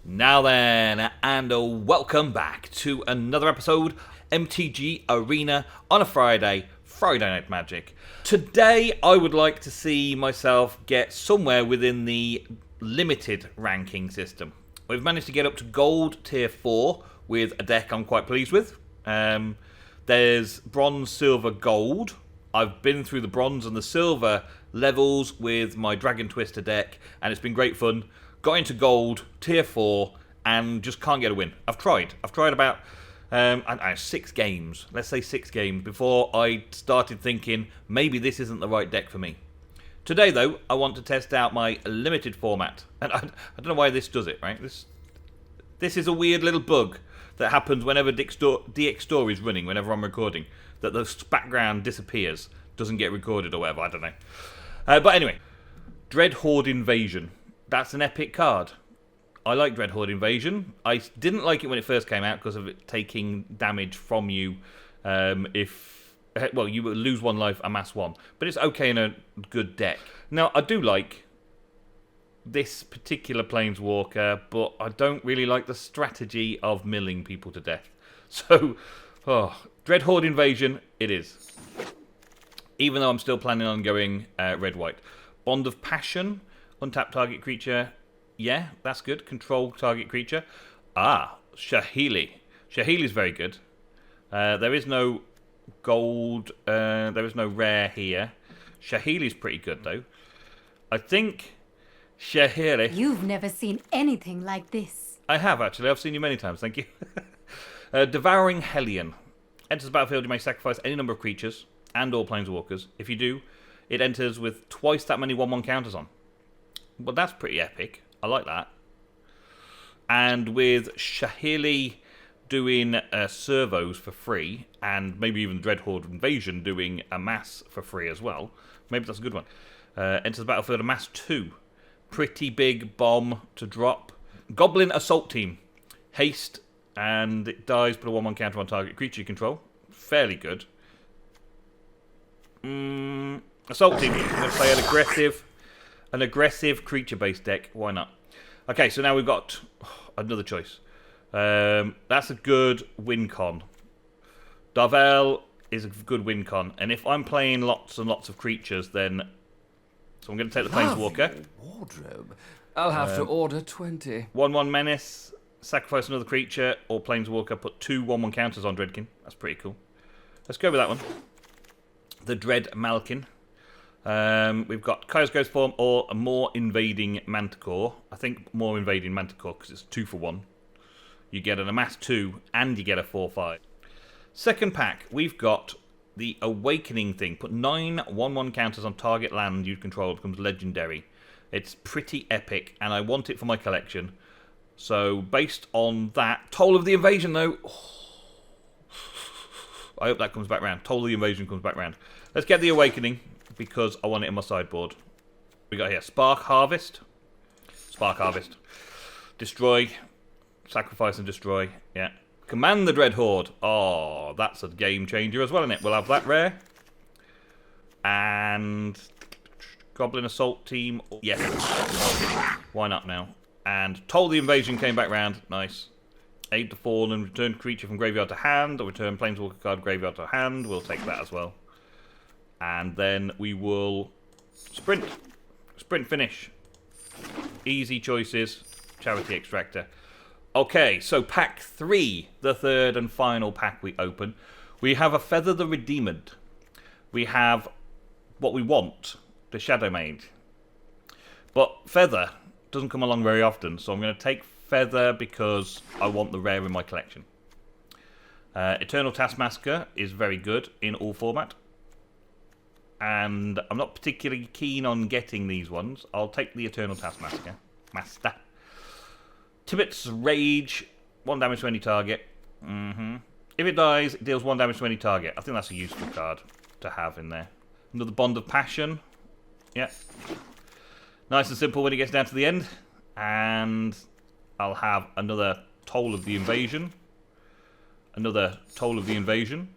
Now then, and welcome back to another episode MTG Arena on a Friday Night Magic. Today I would like to see myself get somewhere within the limited ranking system. We've managed to get up to gold tier 4 with a deck I'm quite pleased with. There's bronze, silver, gold. I've been through the bronze and the silver levels with my Dragon Twister deck and it's been great fun. Got into gold, tier 4, and just can't get a win. I've tried about 6 games, let's say 6 games, before I started thinking maybe this isn't the right deck for me. Today, though, I want to test out my limited format. And I don't know why this does it, right? This is a weird little bug that happens whenever DX Story is running, whenever I'm recording, that the background disappears, doesn't get recorded or whatever, I don't know. But anyway, Dreadhorde Invasion. That's an epic card. I like Dreadhorde Invasion. I didn't like it when it first came out because of it taking damage from you you will lose 1 life, amass 1. But it's okay in a good deck. Now, I do like this particular Planeswalker, but I don't really like the strategy of milling people to death. So, Dreadhorde Invasion, it is. Even though I'm still planning on going red-white. Bond of Passion. Untap target creature. Yeah, that's good. Control target creature. Shahili. Shahili's very good. There is no gold. There is no rare here. Shahili's pretty good, though. I think Shahili... You've never seen anything like this. I have, actually. I've seen you many times. Thank you. Devouring Hellion. Enters the battlefield, you may sacrifice any number of creatures and or planeswalkers. If you do, it enters with twice that many 1/1 counters on. Well, that's pretty epic. I like that. And with Shahili doing servos for free, and maybe even Dreadhorde Invasion doing a mass for free as well, maybe that's a good one. Enters the battlefield, amass 2. Pretty big bomb to drop. Goblin Assault Team. Haste, and it dies, put a 1/1 counter on target creature you control. Fairly good. Assault Team. I'm going to play an aggressive creature-based deck. Why not? Okay, so now we've got another choice. That's a good win con. Darvel is a good win con. And if I'm playing lots and lots of creatures, then... So I'm going to take the Planeswalker. Wardrobe. I'll have to order 20. 1/1 Menace, sacrifice another creature, or Planeswalker, put 2 1/1 counters on Dreadkin. That's pretty cool. Let's go with that one. The Dread Malkin. We've got Kaya's Ghost Form or a more invading Manticore. I think more invading Manticore because it's 2 for 1. You get an amass 2 and you get a 4/5. Second pack, we've got the Awakening thing. Put 9 1/1 counters on target land you control. It becomes legendary. It's pretty epic and I want it for my collection. So based on that, Toll of the Invasion though. I hope that comes back round. Toll of the Invasion comes back round. Let's get the Awakening, because I want it in my sideboard. We got here Spark Harvest. Destroy. Sacrifice and destroy. Yeah. Command the Dreadhorde. Oh, that's a game changer as well, isn't it? We'll have that rare. And Goblin Assault Team. Yes. Why not now? And Toll the Invasion came back round. Nice. Aid the Fallen. Return creature from graveyard to hand. Or return Planeswalker card graveyard to hand. We'll take that as well. And then we will sprint finish. Easy choices. Charity Extractor. Okay, so pack 3, the third and final pack we open. We have a Feather the Redeemed. We have what we want, the Shadow Mage. But Feather doesn't come along very often, so I'm going to take Feather because I want the rare in my collection. Eternal Taskmaster is very good in all format. And I'm not particularly keen on getting these ones. I'll take the Eternal Taskmaster. Tibbet's Rage, 1 damage to any target. If it dies, it deals 1 damage to any target. I think that's a useful card to have in there. Another Bond of Passion. Yeah. Nice and simple when it gets down to the end. And I'll have another Toll of the Invasion. Another Toll of the Invasion.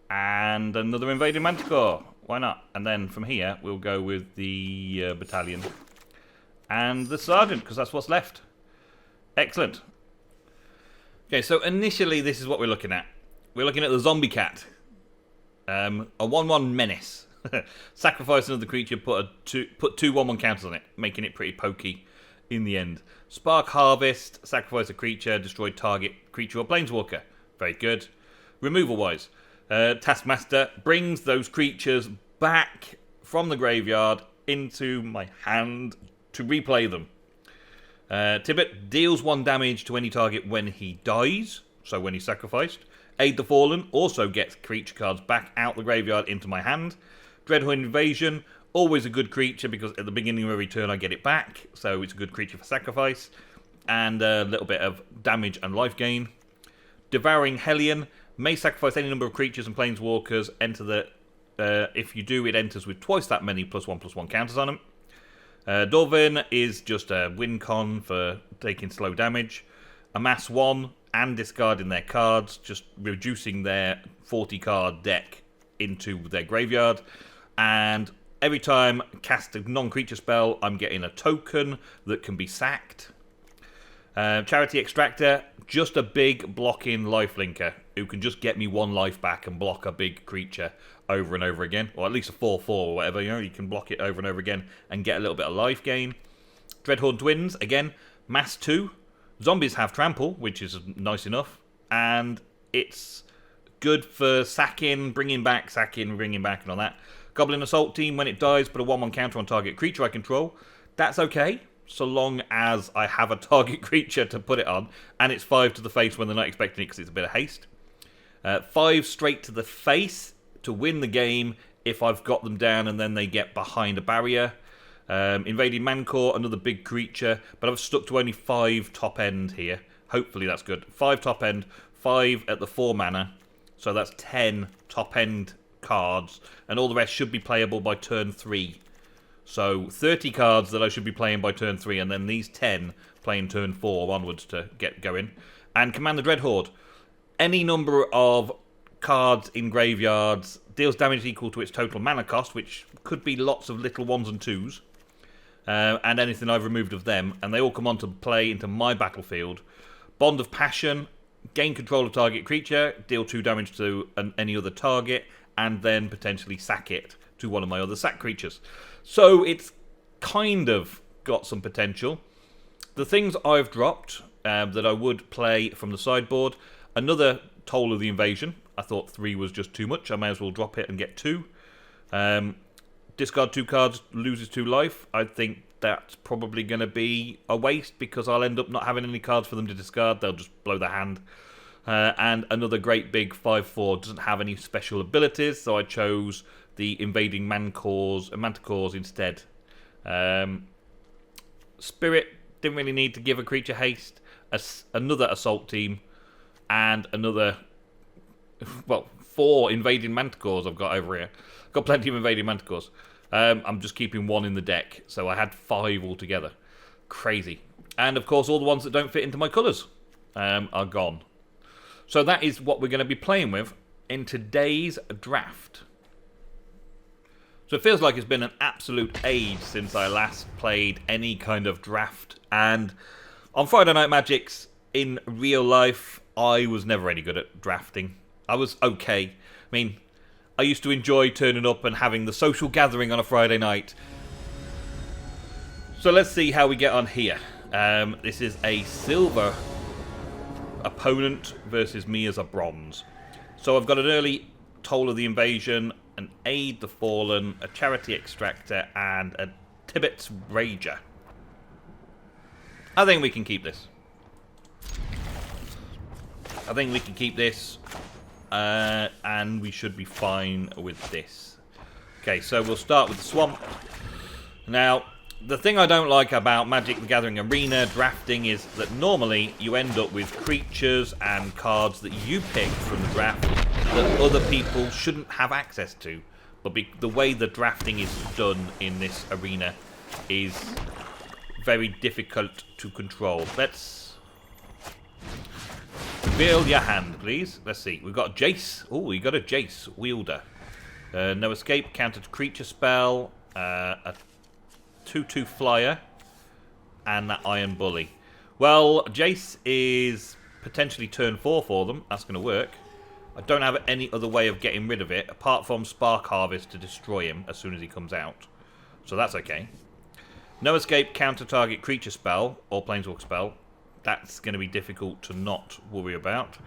And another Invading Manticore. Why not? And then from here, we'll go with the Battalion. And the Sergeant, because that's what's left. Excellent. Okay, so initially this is what we're looking at. We're looking at the zombie cat. A 1/1 menace. Sacrifice another creature, put two 1/1 counters on it, making it pretty pokey in the end. Spark Harvest, sacrifice a creature, destroy target creature or planeswalker. Very good. Removal wise, Taskmaster brings those creatures back from the graveyard into my hand to replay them. Tibbet deals 1 damage to any target when he dies, so when he's sacrificed. Aid the Fallen also gets creature cards back out the graveyard into my hand. Dreadhorde Invasion, always a good creature because at the beginning of every turn I get it back, so it's a good creature for sacrifice. And a little bit of damage and life gain. Devouring Hellion, may sacrifice any number of creatures and planeswalkers, enter the... if you do, it enters with twice that many +1/+1 counters on them. Dorvin is just a win con for taking slow damage. Amass 1 and discarding their cards, just reducing their 40 card deck into their graveyard. And every time I cast a non-creature spell, I'm getting a token that can be sacked. Charity Extractor, just a big blocking lifelinker who can just get me 1 life back and block a big creature over and over again, or at least a 4/4 or whatever. You can block it over and over again and get a little bit of life gain. Dreadhorde Twins, again, mass 2. Zombies have trample, which is nice enough, and it's good for sacking, bringing back, and all that. Goblin Assault Team, when it dies, put a 1/1 counter on target creature I control. That's okay, so long as I have a target creature to put it on, and it's 5 to the face when they're not expecting it because it's a bit of haste. 5 straight to the face to win the game if I've got them down and then they get behind a barrier. Invading Mancore, another big creature, but I've stuck to only 5 top end here. Hopefully that's good. 5 top end, 5 at the 4 mana, so that's 10 top end cards, and all the rest should be playable by turn 3. So 30 cards that I should be playing by turn 3, and then these 10 playing turn 4 onwards to get going. And Command the Dreadhorde. Any number of cards in graveyards deals damage equal to its total mana cost, which could be lots of little 1s and 2s, and anything I've removed of them, and they all come on to play into my battlefield. Bond of Passion, gain control of target creature, deal 2 damage to any other target, and then potentially sack it to one of my other sack creatures. So it's kind of got some potential. The things I've dropped that I would play from the sideboard, another Toll of the Invasion. I thought 3 was just too much. I may as well drop it and get 2. Discard 2 cards, loses 2 life. I think that's probably going to be a waste because I'll end up not having any cards for them to discard. They'll just blow their hand. And another great big 5/4 doesn't have any special abilities, so I chose the Invading Manticores instead. Spirit, didn't really need to give a creature haste. Another Assault Team. And another, 4 Invading Manticores I've got over here. Got plenty of Invading Manticores. I'm just keeping 1 in the deck, so I had 5 altogether. Crazy. And of course, all the ones that don't fit into my colours are gone. So that is what we're going to be playing with in today's draft. So it feels like it's been an absolute age since I last played any kind of draft. And on Friday Night Magics, in real life, I was never any good at drafting. I was okay. I mean, I used to enjoy turning up and having the social gathering on a Friday night. So let's see how we get on here. This is a silver opponent versus me as a bronze. So I've got an early Toll of the Invasion, an Aid the Fallen, a Charity Extractor, and a Tibbet's Rager. I think we can keep this. And we should be fine with this. Okay, so we'll start with the Swamp. Now, the thing I don't like about Magic the Gathering Arena drafting is that normally you end up with creatures and cards that you pick from the draft that other people shouldn't have access to. But the way the drafting is done in this arena is very difficult to control. Let's reveal your hand, please. Let's see. We've got Jace. Oh, we got a Jace Wielder. No escape, countered creature spell, a 2/2 flyer, and that Iron Bully. Well, Jace is potentially turn 4 for them. That's going to work. I don't have any other way of getting rid of it apart from Spark Harvest to destroy him as soon as he comes out. So that's okay. No escape, counter target creature spell or planeswalk spell. That's going to be difficult to not worry about.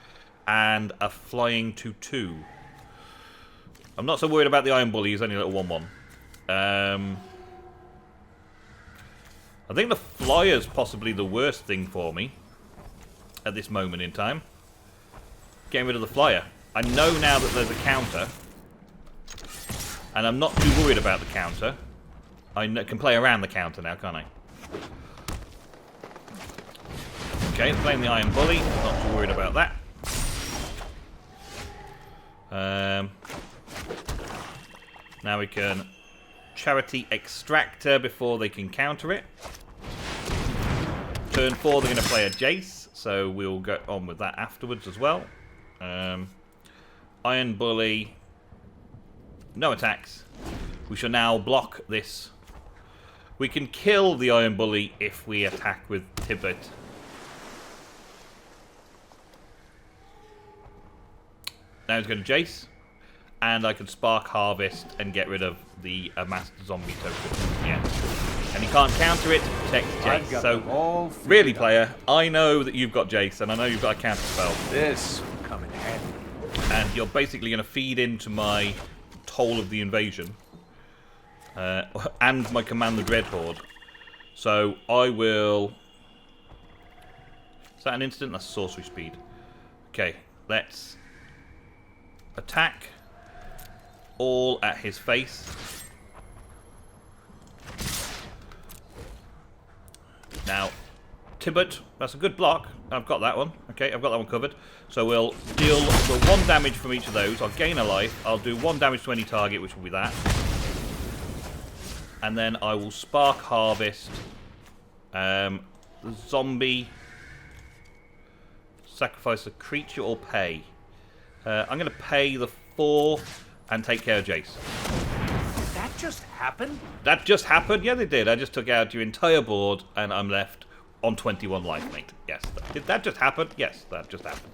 And a flying 2/2. I'm not so worried about the Iron Bully. He's only a little 1/1. I think the Flyer's possibly the worst thing for me at this moment in time. Getting rid of the Flyer. I know now that there's a counter. And I'm not too worried about the counter. I can play around the counter now, can't I? Okay, playing the Iron Bully. Not too worried about that. Now we can Charity Extractor before they can counter it. Turn 4, they're going to play a Jace, so we'll go on with that afterwards as well. Iron Bully. No attacks. We shall now block this. We can kill the Iron Bully if we attack with Tibet. Now he's going to Jace. And I can Spark Harvest and get rid of the Master Zombie token. Yeah. And he can't counter it to protect Jace. So, really, player, I know that you've got Jace, and I know you've got a counter spell. This will come in handy. And you're basically going to feed into my Toll of the Invasion. And my Command the Dread Horde. So, I will... Is that an instant? That's sorcery speed. Okay, let's attack. All at his face. Now, Tibet, that's a good block. I've got that one. Okay, I've got that one covered. So we'll deal the 1 damage from each of those. I'll gain a life. I'll do 1 damage to any target, which will be that. And then I will Spark Harvest the zombie. Sacrifice a creature or pay. I'm going to pay the 4 and take care of Jace. Did that just happen? That just happened? Yeah, they did. I just took out your entire board and I'm left on 21 life, mate. Yes. Did that just happen? Yes, that just happened.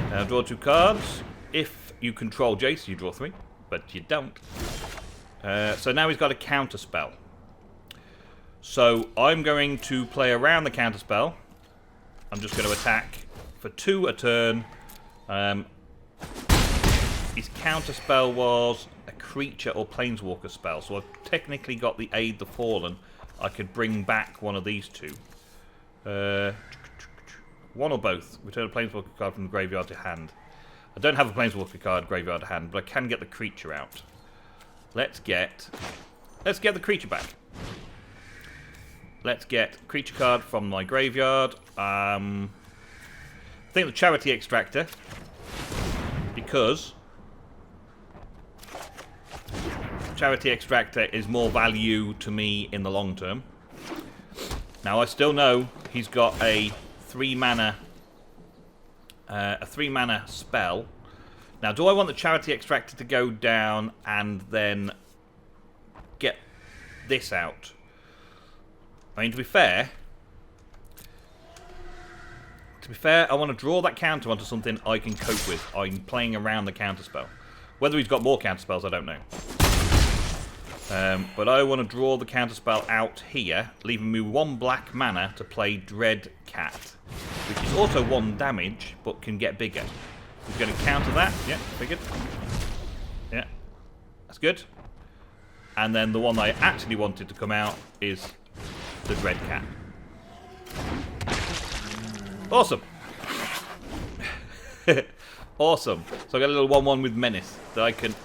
Now draw 2 cards. If you control Jace, you draw 3, but you don't. So now he's got a counter spell. So I'm going to play around the counter spell. I'm just going to attack for 2 a turn. His counter spell was a creature or planeswalker spell, so I've technically got the Aid the Fallen. I could bring back one of these 2. One or both. Return a planeswalker card from the graveyard to hand. I don't have a planeswalker card graveyard to hand, but I can get the creature out. Let's get the creature back. Let's get creature card from my graveyard. I think the Charity Extractor, because Charity Extractor is more value to me in the long term. Now I still know he's got a 3 mana spell. Now, do I want the Charity Extractor to go down and then get this out? I mean, to be fair, I want to draw that counter onto something I can cope with. I'm playing around the counter spell. Whether he's got more counter spells, I don't know. But I want to draw the counter spell out here, leaving me 1 black mana to play Dread Cat, which is also 1 damage, but can get bigger. We're going to counter that. Yeah, figured. Yeah, that's good. And then the one that I actually wanted to come out is the Dread Cat. Awesome. Awesome. So I got a little 1/1 with Menace that I can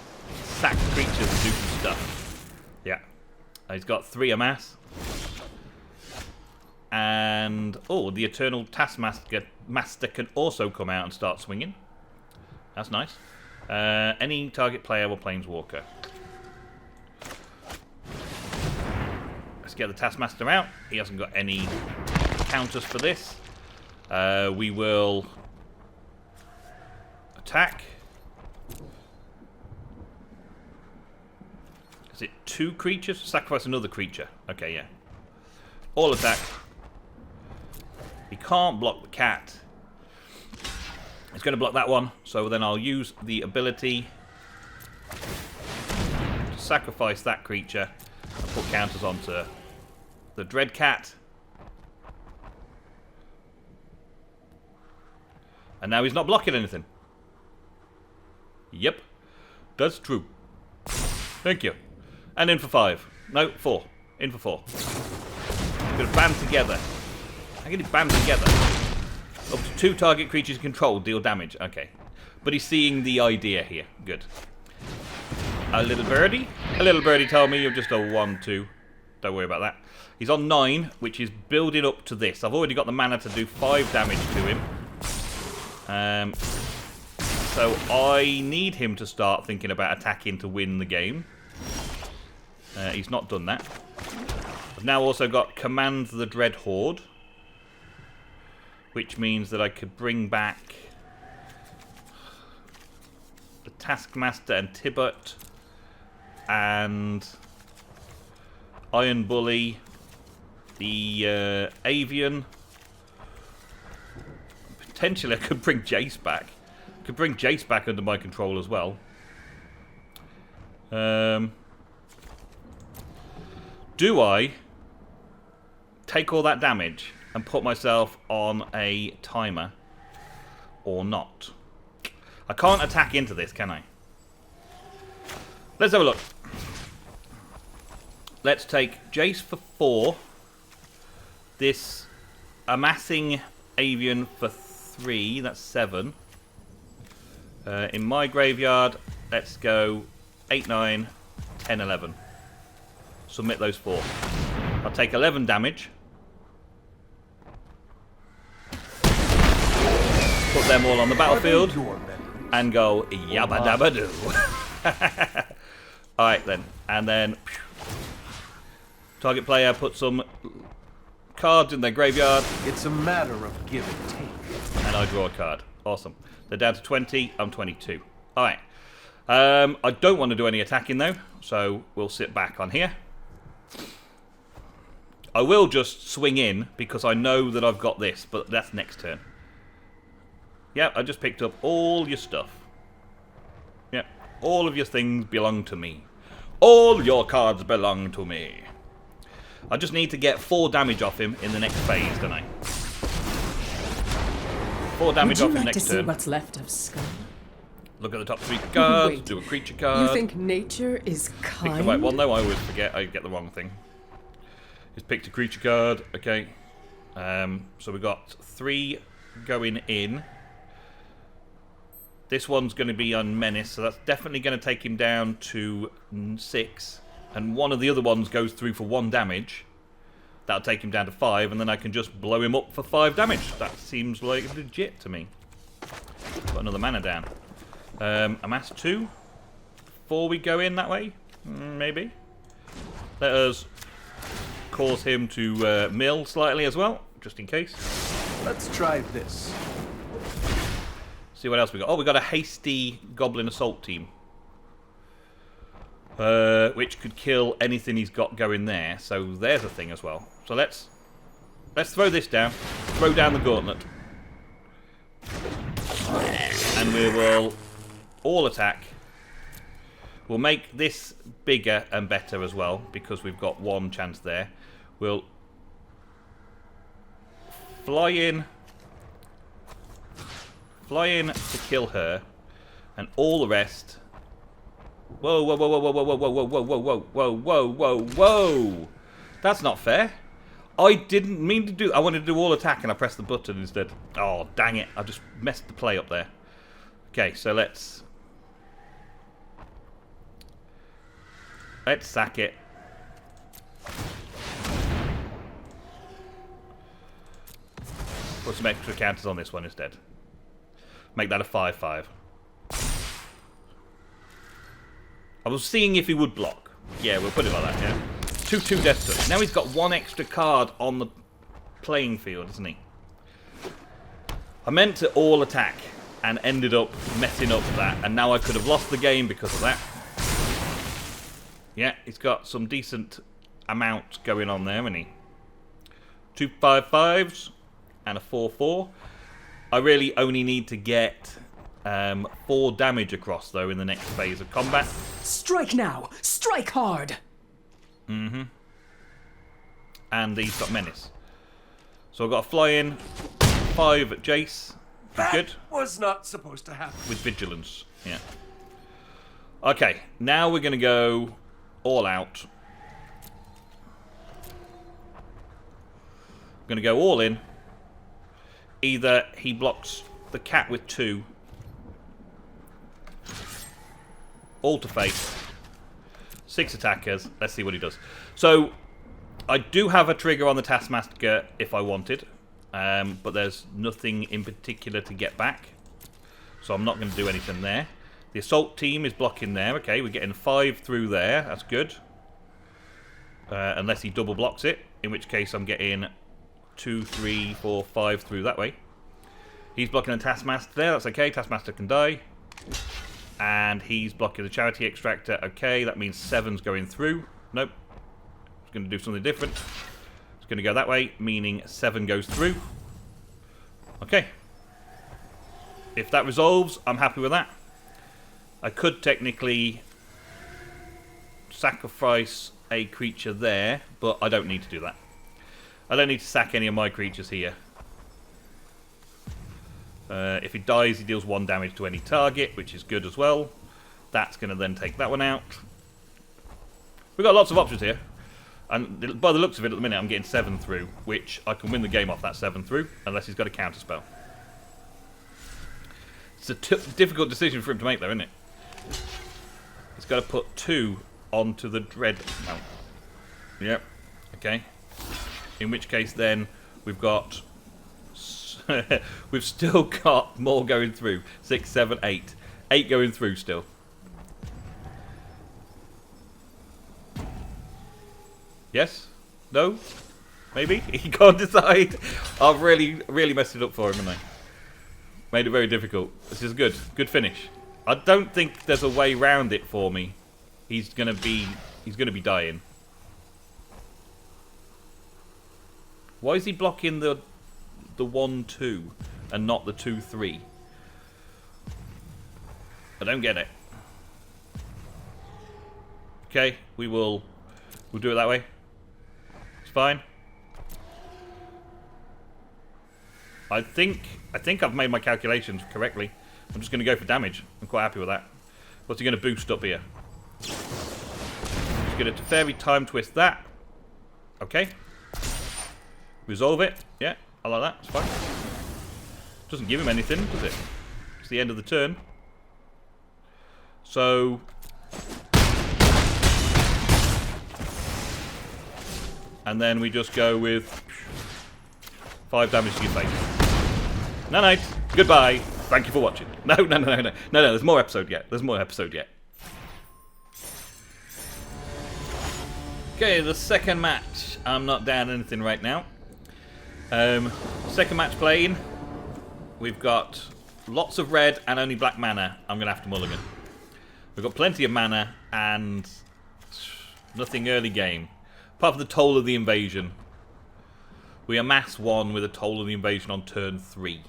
sack creatures and do some stuff. Yeah. He's got 3 amass. And, oh, the Eternal Taskmaster can also come out and start swinging. That's nice. Any target player or planeswalker. Let's get the Taskmaster out. He hasn't got any counters for this. We will attack. Is it 2 creatures? Sacrifice another creature. Okay, yeah. All attack. He can't block the cat. It's going to block that one, so then I'll use the ability to sacrifice that creature and put counters onto the Dread Cat. And now he's not blocking anything. Yep, that's true. Thank you. And in for 5. No, 4. In for 4. We're going to band together. How can he band together? Up to 2 target creatures controlled deal damage. Okay. But he's seeing the idea here. Good. A little birdie. A little birdie told me you're just a 1-2. Don't worry about that. He's on 9, which is building up to this. I've already got the mana to do 5 damage to him. So I need him to start thinking about attacking to win the game. He's not done that. I've now also got Command the Dread Horde, which means that I could bring back the Taskmaster and Tibbet and Iron Bully, the Avian. Potentially I could bring Jace back. I could bring Jace back under my control as well. Do I take all that damage and put myself on a timer or not? I can't attack into this, can I? Let's have a look. Let's take Jace for 4. This Amassing Avian for 3. That's 7. In my graveyard, let's go 8, 9, 10, 11. Submit those 4. I'll take 11 damage. Put them all on the battlefield. And go yabba dabba doo. Alright then. And then target player put some cards in their graveyard. It's a matter of give and take. And I draw a card. Awesome. They're down to 20. I'm 22. Alright. I don't want to do any attacking though. So we'll sit back on here. I will just swing in because I know that I've got this. But that's next turn. Yep, I just picked up all your stuff. Yep, all of your things belong to me. All your cards belong to me. I just need to get 4 damage off him in the next phase, don't I? 4 damage off him next turn. See what's left of Skull? Look at the top 3 cards, Wait, do a creature card. You think nature is Pick the kind? right one though, I always forget, I get the wrong thing. Just picked a creature card, okay. So we've got 3 going in. This one's going to be on Menace, so that's definitely going to take him down to 6. And one of the other ones goes through for 1 damage. That'll take him down to 5, and then I can just blow him up for 5 damage. That seems like legit to me. Got another mana down. Amass 2. Before we go in that way? Maybe. Let us cause him to mill slightly as well, just in case. Let's try this. See what else we got. Oh, we got a hasty Goblin Assault team. Which could kill anything he's got going there. So there's a thing as well. So let's throw this down. Throw down the gauntlet. And we will all attack. We'll make this bigger and better as well, because we've got 1 chance there. We'll fly in to kill her, and all the rest. Whoa, whoa, whoa, whoa, whoa, whoa, whoa, whoa, whoa, whoa, whoa, whoa, whoa, whoa! That's not fair. I didn't mean to do. I wanted to do all attack, and I pressed the button instead. Oh, dang it! I just messed the play up there. Okay, so let's sack it. Put some extra counters on this one instead. Make that a 5/5. I was seeing if he would block. Yeah, we'll put it like that, yeah. 2/2 Death Touch. Now he's got 1 extra card on the playing field, isn't he? I meant to all attack and ended up messing up that, and now I could have lost the game because of that. Yeah, he's got some decent amount going on there, hasn't he? 2 5/5s. and a 4/4. I really only need to get 4 damage across, though, in the next phase of combat. Strike now! Strike hard! And he's got Menace. So I've got a fly-in, 5 at Jace. That Good. was not supposed to happen. With Vigilance, yeah. Okay, now we're going to go all out. I'm going to go all in. Either he blocks the cat with 2, all to face, 6 attackers. Let's see what he does. So, I do have a trigger on the Taskmaster if I wanted, but there's nothing in particular to get back. So I'm not going to do anything there. The assault team is blocking there. Okay, we're getting 5 through there. That's good. Unless he double blocks it, in which case I'm getting 2, 3, 4, 5 through that way. He's blocking the Taskmaster there. That's okay. Taskmaster can die. And he's blocking the Charity Extractor. Okay, that means 7's going through. Nope. It's going to do something different. It's going to go that way, meaning 7 goes through. Okay. If that resolves, I'm happy with that. I could technically sacrifice a creature there, but I don't need to do that. I don't need to sack any of my creatures here. If he dies, he deals 1 damage to any target, which is good as well. That's going to then take that one out. We've got lots of options here. And by the looks of it, at the minute, I'm getting 7 through, which I can win the game off that 7 through, unless he's got a counterspell. It's a difficult decision for him to make, though, isn't it? He's got to put 2 onto the Dread mount. Yep. Okay. In which case, then, we've got... we've still got more going through. 6, 7, 8. 8 going through still. Yes? No? Maybe? He can't decide. I've really messed it up for him, haven't I? Made it very difficult. This is good. Good finish. I don't think there's a way round it for me. He's gonna be dying. Why is he blocking the 1-2 and not the 2-3? I don't get it. Okay, we'll do it that way. It's fine. I think I've made my calculations correctly. I'm just going to go for damage. I'm quite happy with that. What's he going to boost up here? Just going to fairy time twist that. Okay. Resolve it. Yeah, I like that. It's fine. Doesn't give him anything, does it? It's the end of the turn. So... and then we just go with 5 damage to your face. Night. Goodbye. Thank you for watching. No. There's more episode yet. Okay, the second match. I'm not down anything right now. Second match playing. We've got lots of red and only black mana. I'm going to have to mulligan. We've got plenty of mana and nothing early game. Apart from the Toll of the Invasion. We amass 1 with a Toll of the Invasion on turn 3.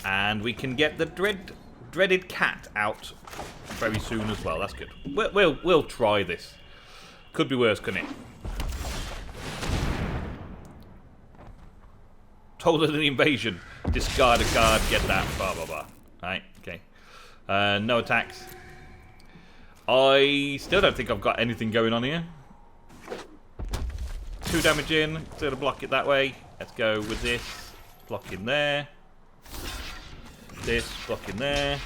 And we can get the dreaded cat out very soon as well. That's good. We'll try this. Could be worse, couldn't it? Toll of the Invasion. Discard a card, get that. Blah, blah, blah. Alright, okay. No attacks. I still don't think I've got anything going on here. 2 damage in, so to block it that way. Let's go with this. Block in there. This, block in there.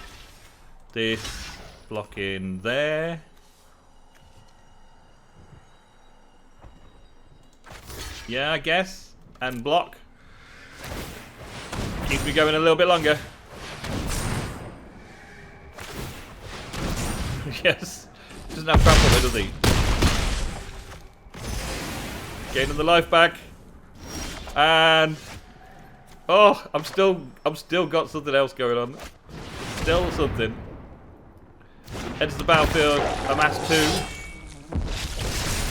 This, block in there. Yeah, I guess. And block. Keeps me going a little bit longer. Yes. Doesn't have trample there, does he? Gaining the life back. And oh, I'm still got something else going on. Still something. Enters the battlefield, amass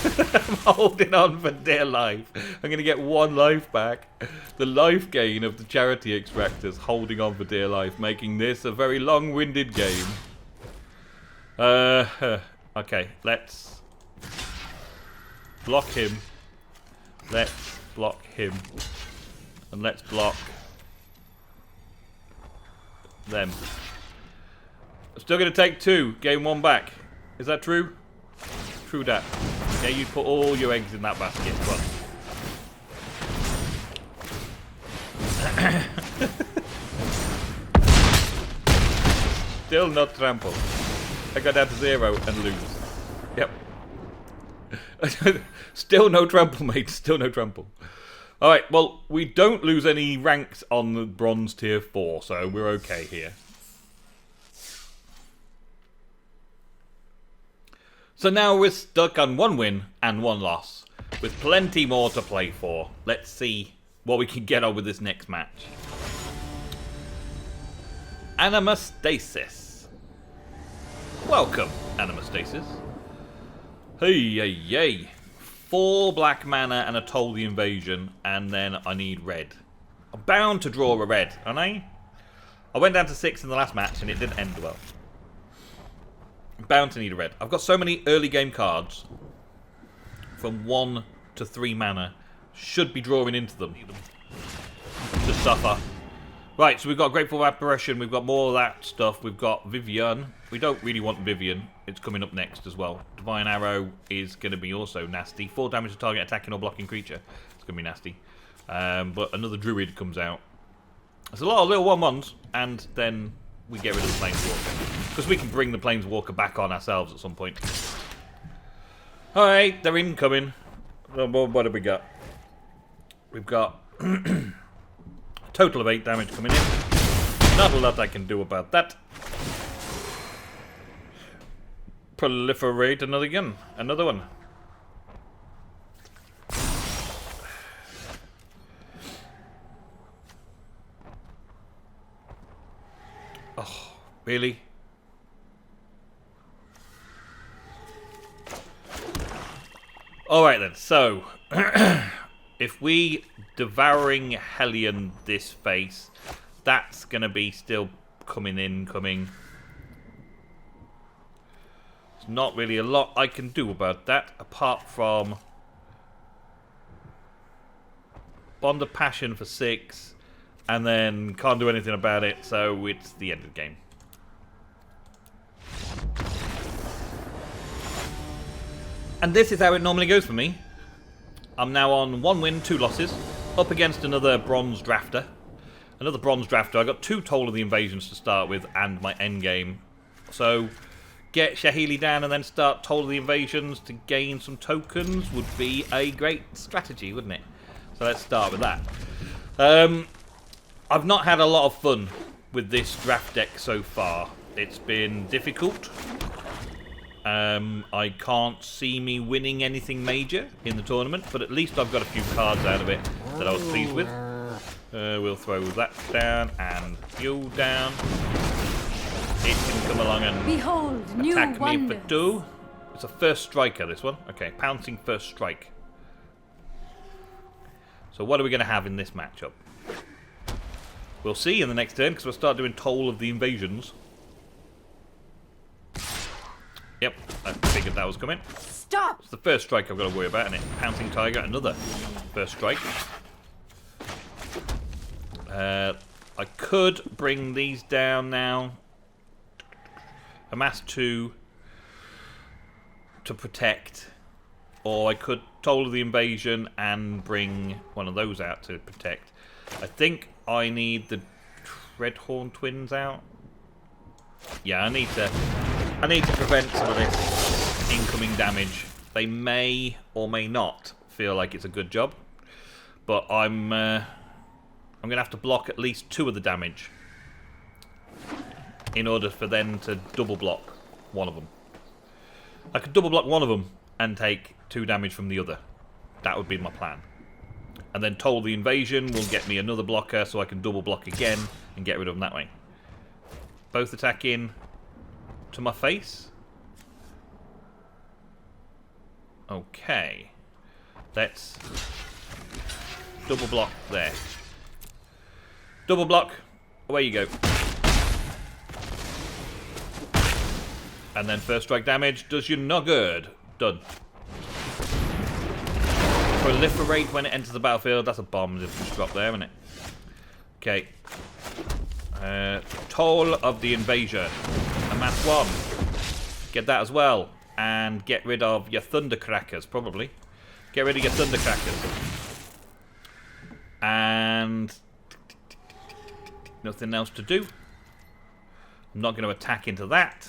2. I'm holding on for dear life. I'm going to get 1 life back. The life gain of the charity extractors holding on for dear life, making this a very long-winded game. Okay, let's block him. Let's block him. And let's block them. I'm still going to take 2, gain 1 back. Is that true? True that. Yeah, you put all your eggs in that basket. Well. Still not trample. I go down to 0 and lose. Yep. Still no trample, mate. Still no trample. Alright, well, we don't lose any ranks on the bronze tier 4, so we're okay here. So now we're stuck on 1 win and 1 loss, with plenty more to play for. Let's see what we can get on with this next match. Animastasis. Welcome, Animastasis. Hey. 4 black mana and a Toll the Invasion, and then I need red. I'm bound to draw a red, aren't I? I went down to 6 in the last match and it didn't end well. Bound to need a red. I've got so many early game cards from 1 to 3 mana. Should be drawing into them to suffer. Right, so we've got Grateful Apparition. We've got more of that stuff. We've got Vivian. We don't really want Vivian. It's coming up next as well. Divine Arrow is going to be also nasty. 4 damage to target attacking or blocking creature. It's going to be nasty. But another Druid comes out. There's a lot of little 1/1s, and then we get rid of the Planeswalker. Because we can bring the Planeswalker back on ourselves at some point. Alright, they're incoming. What have we got? We've got a total of 8 damage coming in. Not a lot I can do about that. Proliferate another gun. Another one. Oh, really? Alright then, so if we Devouring Hellion this face, that's gonna be still coming. There's not really a lot I can do about that apart from Bond of Passion for 6 and then can't do anything about it, so it's the end of the game. And this is how it normally goes for me. I'm now on 1 win, 2 losses, up against another bronze drafter. Another bronze drafter. I got 2 Toll of the Invasions to start with and my end game. So get Shahili down and then start Toll of the Invasions to gain some tokens would be a great strategy, wouldn't it? So let's start with that. I've not had a lot of fun with this draft deck so far. It's been difficult. I can't see me winning anything major in the tournament, but at least I've got a few cards out of it that I was pleased with. We'll throw that down and you down. It can come along and Behold, attack new me for 2. It's a first striker, this one. Okay, pouncing first strike. So what are we going to have in this matchup? We'll see in the next turn, because we'll start doing Toll of the Invasions. Yep, I figured that was coming. Stop! It's the first strike I've got to worry about, isn't it? Pouncing Tiger, another first strike. I could bring these down now. Amass 2 to protect. Or I could Toll of the Invasion and bring one of those out to protect. I think I need the Dreadhorn Twins out. Yeah, I need to prevent some of this incoming damage. They may or may not feel like it's a good job, but I'm gonna have to block at least 2 of the damage in order for them to double block one of them. I could double block one of them and take 2 damage from the other. That would be my plan. And then Toll the Invasion will get me another blocker so I can double block again and get rid of them that way. Both attacking to my face. Okay. Let's double block there. Double block. Away you go. And then first strike damage does you no good. Done. Proliferate when it enters the battlefield. That's a bomb just drop there, isn't it? Okay. Toll of the Invasion. Amass 1. Get that as well. And get rid of your Thundercrackers, probably. Get rid of your Thundercrackers. And nothing else to do. I'm not going to attack into that.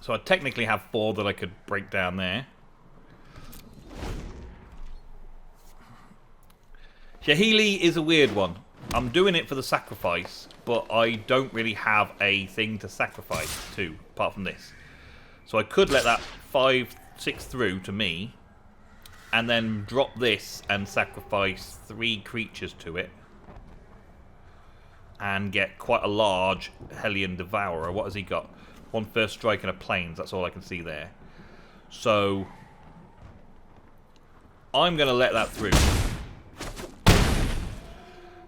So I technically have 4 that I could break down there. Shahili is a weird one. I'm doing it for the sacrifice, but I don't really have a thing to sacrifice to, apart from this. So I could let that 5-6 through to me, and then drop this and sacrifice 3 creatures to it. And get quite a large Hellion Devourer. What has he got? 1 first strike and a plains. That's all I can see there. So I'm going to let that through.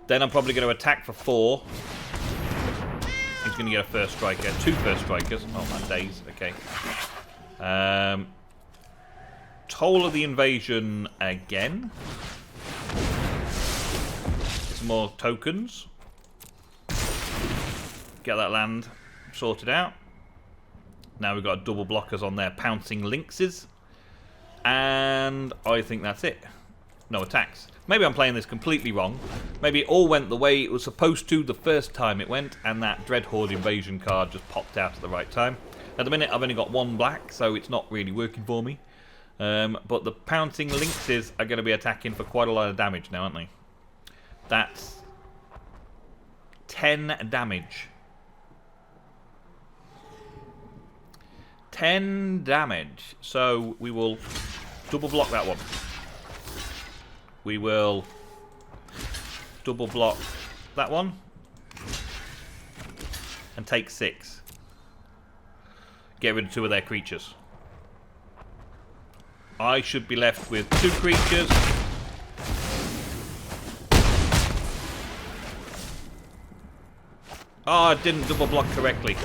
Then I'm probably going to attack for 4. He's going to get a first striker. 2 first strikers. Oh, my days. Okay. Toll of the Invasion again. Some more tokens. Get that land sorted out. Now we've got double blockers on there, pouncing lynxes. And I think that's it. No attacks. Maybe I'm playing this completely wrong. Maybe it all went the way it was supposed to the first time it went, and that Dreadhorde Invasion card just popped out at the right time. At the minute I've only got 1 black, so it's not really working for me. But the pouncing lynxes are going to be attacking for quite a lot of damage now, aren't they? That's 10 damage. 10 damage. So we will double block that one. We will double block that one. And take 6. Get rid of 2 of their creatures. I should be left with 2 creatures. Oh, I didn't double block correctly.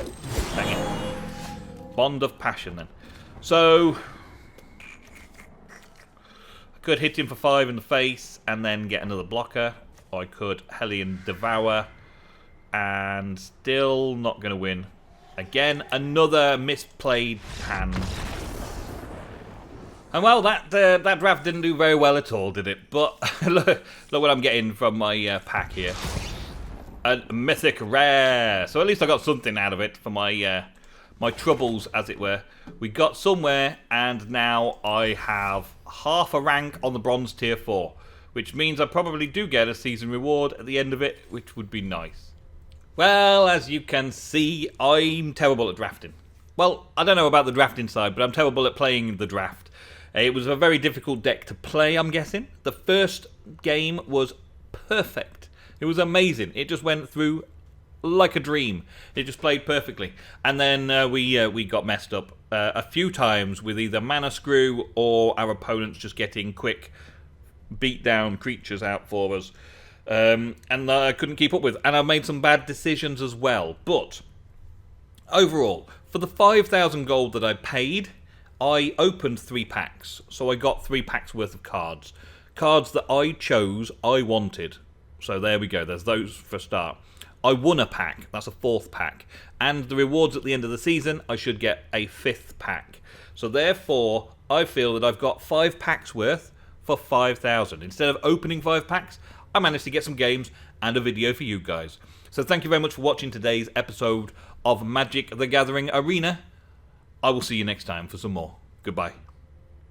Dang it. Bond of Passion then. So I could hit him for 5 in the face and then get another blocker. Or I could Hellion Devour and still not going to win. Again, another misplayed hand. And well, that draft didn't do very well at all, did it? But look what I'm getting from my pack here. A mythic rare. So at least I got something out of it for my my troubles, as it were. We got somewhere, and now I have half a rank on the bronze tier 4, which means I probably do get a season reward at the end of it, which would be nice. Well, as you can see, I'm terrible at drafting. Well, I don't know about the drafting side, but I'm terrible at playing the draft. It was a very difficult deck to play, I'm guessing. The first game was perfect. It was amazing. It just went through like a dream. It just played perfectly. And then we got messed up a few times with either mana screw or our opponents just getting quick beat down creatures out for us. And I couldn't keep up with. And I made some bad decisions as well. But overall, for the 5,000 gold that I paid, I opened 3 packs. So I got 3 packs worth of cards. Cards that I chose, I wanted. So there we go. There's those for a start. I won a pack. That's a 4th pack. And the rewards at the end of the season, I should get a 5th pack. So therefore, I feel that I've got 5 packs worth for 5,000. Instead of opening 5 packs, I managed to get some games and a video for you guys. So thank you very much for watching today's episode of Magic the Gathering Arena. I will see you next time for some more. Goodbye.